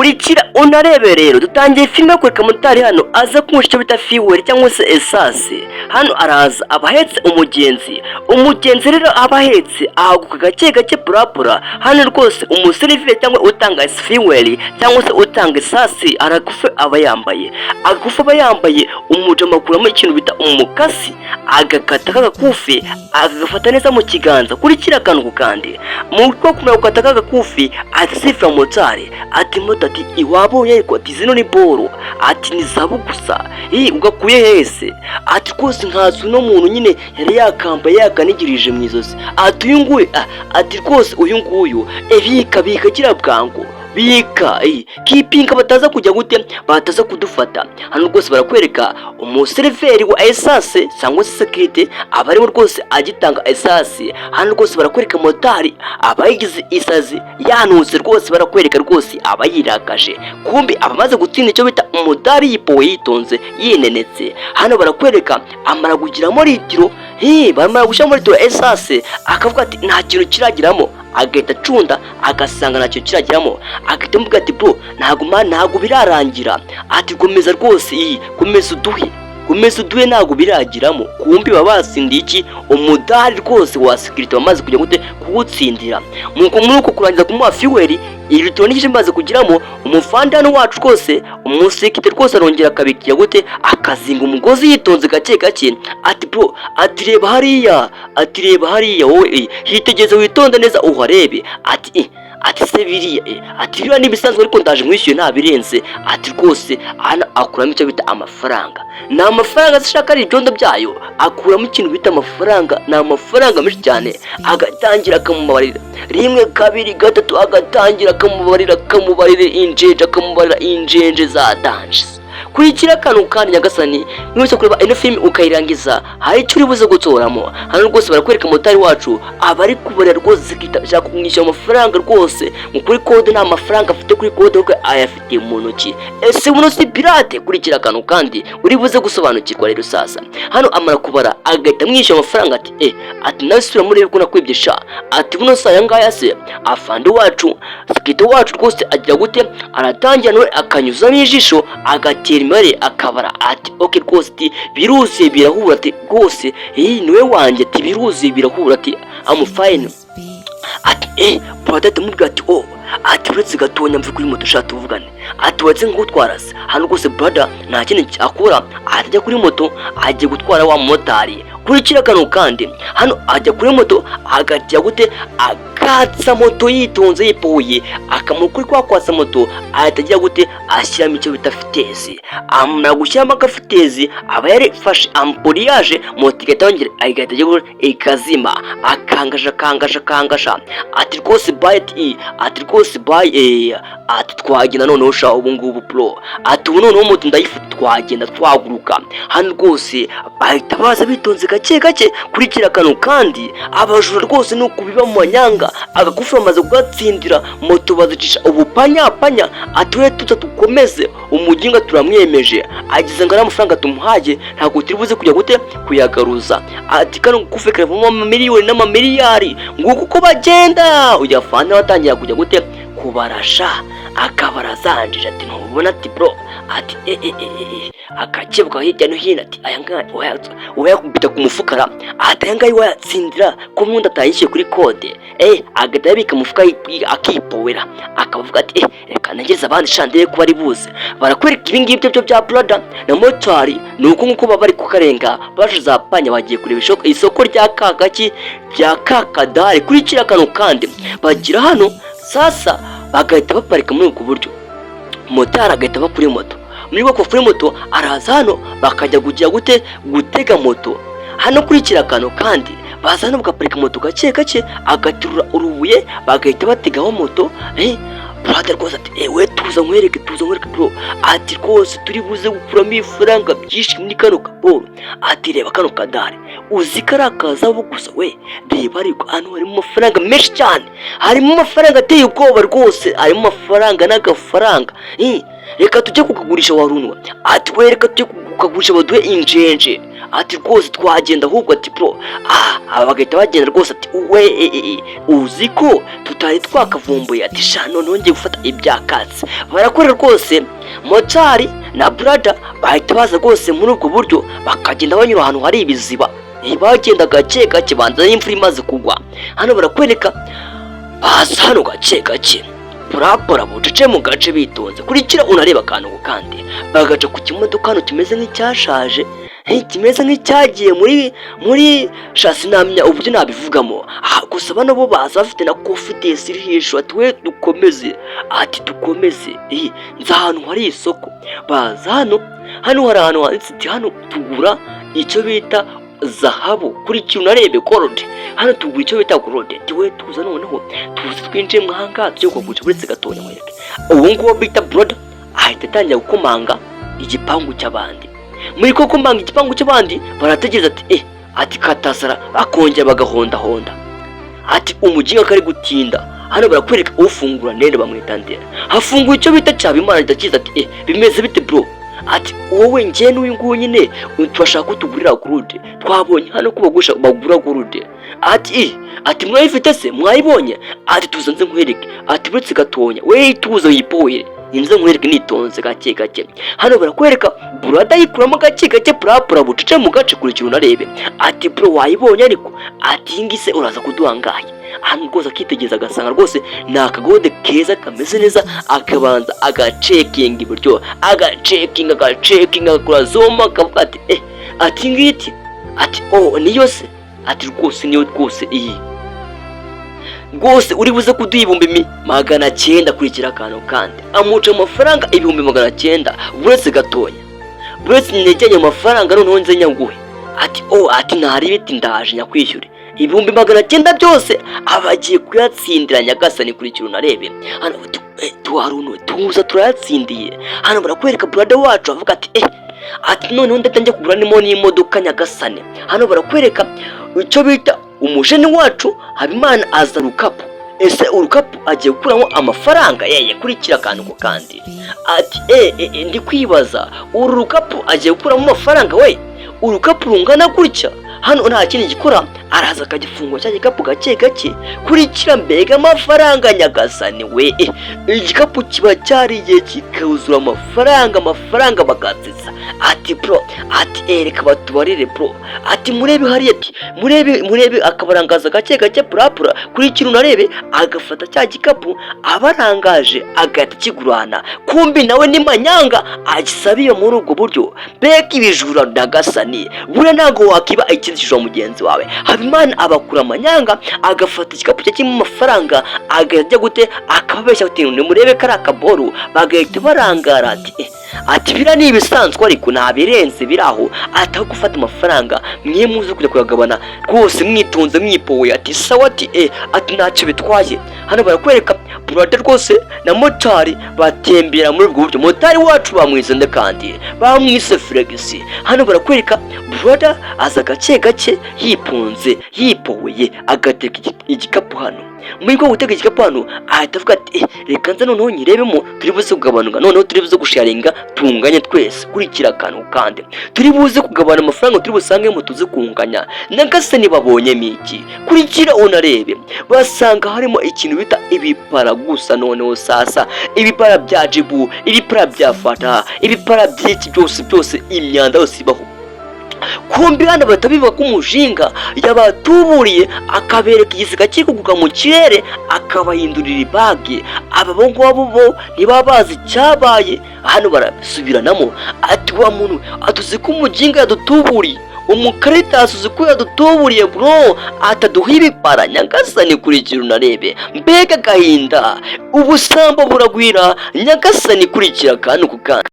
kurikira unarebe rero dutangiye filime kureka motari hano aza kumusha icyo bita fuel cyangwa se essence. Hano araza abahetse umugenzi rero abahetse ahaguka gake gake purapura. Hano rwose umuseriveri cyangwa utanga fuel cyangwa se utanga essence aragufe aba yambaye umujama akuramo ikintu bita umukasi agakata kagakufi agafata neza mu kiganza. Kurikira akantu kandi mu ko kumenya gukata kagakufi atisifra motari ati motati iwabonye ariko ati zino ni boro ati ni zabu gusa ugakuye hese ati rwose nkazu no muntu nyine yari yakambaye yakanigirije mu izosi ati uyu nguyu ati rwose uyu nguyu bika kira bwangu bika kipinga bataza kujya gute bataza kudufata. Hano rwose barakwereka umuseriveri wa essence cyangwa se security abarimo rwose agitanga essence. Hano rwose barakwereka motari abayigize isazi yanutse rwose barakwereka rwose abayirakaje kumbi abamaze gutsinda icyo bita umudari yipowe yitonze yinenetse. Hano barakwereka amara kugiramo litiro baramara gushyiramo litiro essence akavuga ati nta kintu kiragiramo agahita acunda agasanga ntacyo kiragiramo agahita amubwira ati bro ntago birarangira ati komeza rwose komeza uduhe ntago biragiramo. Kumbi baba basindiye iki umudari rwose wa security bamaze kujya gute kuwutsindira muri uko kurangiza kumuha fuel ilitiro n'ikije maze kugiramo umufandano wacu rwose umusekite rwose arongera akabikiya gute akazinga umugozi yitonze gake gake ati bro ati reba hariya wowe hitegeze witonda neza uharebe ati se biriya ati biriya nibisanzwe ariko ndaje mwishyuye nta birenze ati rwose ana akuramo icyo bita amafaranga. Ni amafaranga zishaka ari ibyondo byayo akuramo ikintu bita amafaranga. Ni amafaranga menshi cyane agatangira akamubarira rimwe kabiri gatatu agatangira akamubarira injenje za danges. Kurikira akantu kandi nyagasani mwese kureba ino film ukayirangiza hari icyo uri buze gutoramo. Hano rwose barakwereka motari wacu abari kubarira rwose shaka kumwishyura amafaranga rwose kuri code nta mafaranga afite kuri code kuko ayafite mu ntoki. Ese buno si pirate? Kurikira akantu kandi uri buze gusobanukirwa rero sasa. Hano amara kubara agahita mwishyura amafaranga ati nawe sura muri ko nakwibye sha ati buno sa yangaya se afande wacu sikito wacu rwose agira gute aratangira nawe akanyuzamo ijisho agatera imibare akabara ati okay rwose biruzuye birahura ati rwose niwe wanjye ati biruzuye birahura ati amufine ati product mubwira ati ati uretse gatonya mve kuri moto shatu tuvugane ati watse ngutwarase. Hano rwose brother nta kintu akora atajya kuri moto agiye gutwara wa motari. Kurikira kano kandi hano ajya kuri moto agajya gute akatsa moto yitonze yipoye akamukuri kwasa moto ahitagira gute ashyiramo icyo bita fitezi amara gushyiramo agafitezi aba yarifashe ampuriyaje moto igatangire agahita ikazima akangasha ati rwose ati rwose ati twagenda noneho sha ubu ngubu pro ati ubu noneho moto ndayifite twagenda twaguruka. Hano rwose bahita baza bitonze gake kurikira kano kandi abajura rwose no kubiba mu manyanga agakufura amaze kugatsindira moto bazicisha ubupanya ati we tukomeze umuginga turamwemeje agize ngo ari amafaranga tumuhaye ntabwo turi buze kujya gute kuyagaruza ati kano gufekera mu miliyoni n'amamiliyari nguko uko bagenda ujyafana watangira kujya gute kubarasha akabarazanjije ati ntubona ati bro ati akakebuka hirya no hino ati aya ngaya wayakubita ku mufukara ati aya ngaya wayatsindira ko mwunda atayishyuye kuri code agahita yabika umufuka akipowera akavuga ati reka nageze abandi shandire ko bari buze. Barakwereka ibi ngibyo byo bya brother na motari nuko nkuko baba bari kukarenga bashize apanya bagiye kureba isoko rya kagaki bya kakadari. Kurikira kano kandi bagira hano sasa bagahita baparika muri ubwo buryo motari agahita aba kuri moto muri bwo kuri moto araza hano bakajya kujya gutega moto. Hano kurikira kano kandi baza hano bagaparika moto gake agaturura urubuye bagahita bategaho moto. Brother rwose ati we tuza nkwereke bro ati rwose turi buze gukuramo ifaranga byinshi muri kano kaporo ati reba kano kadari uzi karakaza gusa we reba ariko hano harimo amafaranga menshi cyane harimo amafaranga ateye ubwoba rwose harimo amafaranga n'agafaranga reka tujye kukagurisha warunwa ati we reka tujye kukagurisha baduhe injenje ati rwose twagenda ahubwo ati bro aba bagahita bagenda rwose ati uzi ko tutari twakavumbuye ati sha noneho ngiye gufata ibyakatsi. Barakorera rwose motari na brada bahita baza rwose muri ubwo buryo bakagenda banyura ahantu hari ibiziba, bagenda gake gake banza n'imvura imaze kugwa. Hano barakwereka baza hano gake gake purapura bucece mu gace bitonze, kurikira unareba akantu kandi bagaca ku kimodoka hano kimeze nk'icyashaje, kimeze nk'icyagiye muri shasi namenya uburyo nabivugamo. Gusa bano bo baza bafite na confidence iri hejuru ati we dukomeze, ati dukomeze nza ahantu hari isoko. Baza hano hari ahantu handitse ati hano tugura icyo bita zahabu, kurikira unarebe gold. Hano tugura icyo bita gold, tiwe tuza noneho tuzi twinjiye mu hanga cyo kuguca buretse gatonya mwereke. Ubu ngubu bita brother ahita atangira gukomanga igipangu cy'abandi. Muri ko komanga igipangu cy'abandi barategereza ati ati katasara bakongera bagahonda ati umujinga kari gutinda. Hano barakwereka ufungura nende bamwitandira, hafunguye icyo bita cyabimana ndakiza ati bimeze bite bro, ati wowe njye n'uyu nguyu nyine turashaka kutugurira gurude, twabonye hano ko bagura gurude. Ati mwayifite se mwayibonye? Ati tuzanze nkwereke, ati buretse gatonya we tuza yipoye inze nkwereke nitonze gake gake. Hano barakwereka brada yikuramo gake gake purapura bucece mu gace, kurikira unarebe. Ati bro wayibonye ariko ati ngise uraza kuduhangaye. Hano rwose akitegeza agasanga rwose ni akagode keza kameze neza, akabanza agacekinga iburyo agacekinga agakora zoma akavuga ati ngiti ati niyo se, ati rwose niyo rwose iyi rwose uri buze kuduha 900. Kurikira akantu kandi amuca amafaranga 900 buretse gatonya, buretse nejyanye amafaranga noneho nze nyaguhe. Ati ntari biti ndaje nyakwishyure 900 byose abagiye kuyatsindira nyagasani. Kurikira unarebe hano tuharuno tuza turayatsindiye. Hano barakwereka brother wacu avuga ati noneho ndatangiye kugura n'imodoka nyagasani. Hano barakwereka icyo bita umujeni wacu Habimana aza rukapu. Ese urukapu agiye gukuramo amafaranga yeye. Kurikira akantu kandi ati ndi kwibaza uru rukapu agiye gukuramo amafaranga we, urukapu rungana gutya hano nta kindi gikora, araza akagifungura cya gikapu gake gake. Kurikira mbega amafaranga nyagasani we, igikapu kiba cyariye kikuzura amafaranga bagatsiza. Ati bro ati reka batubarire bro, ati murebe hariya, ati murebe akabarangaza gake gake purapura. Kurikira unarebe agafata cya gikapu abarangaje agahita kigurana, kumbi nawe ni manyanga agisabiye muri ubwo buryo. Mbega ibijura nyagasani, bure ntago wakiba ikindishije mugenzi wawe. Habimana abakura amanyanga agafata igikapu cye kirimo amafaranga agajya gute akababeshya ati murebe kari akaboru, bagahita barangara. Ati bira ni ibisanzwe ariko nabirenze biraho, ataho gufata amafaranga mwe muze kujya kuyagabana rwose mwitonze mwipowe. Ati sawa ati ntacyo bitwaye. Hano barakwereka brother rwose na motari batembera muri ubwo buryo. Motari wacu bamwizende kandi bamwise Flex. Hano barakwereka brother aza gake gake yipunze yipoweye agateka igikapu hano. Muri ko guteka igikapu hano ahita avuga ati reka nze noneho nyirebemo turi buze kugabanuka, noneho turi buze gusharinga tunganye twese. Kurikira akantu kandi turi buze kugabana amafaranga turi busangemo tuze kunganya nyagasani. babonye miki. Kurikira unarebe basanga harimo ikintu bita ibipara gusa. Noneho sasa ibipara bya jibu, ibipara bya fata, ibipara by'iki byose imyanda yose ibaho. Kumbi hano batabivuga ko umushinga yabatuburiye akabereka igisiga kiri kuguka mu kirere akabahindurira ibage. Aba ngabo bo ntibabazi cyabaye. Hano barasubiranamo ati wa muntu atuzi ko umujinga yadutuburiye, umukarita asuzi ko yadutuburiye bro, ataduha ibipara nyagasani. Kurikira unarebe mbega gahinda, ubusambo buragwira nyagasani. Kurikira akantu ku kandi.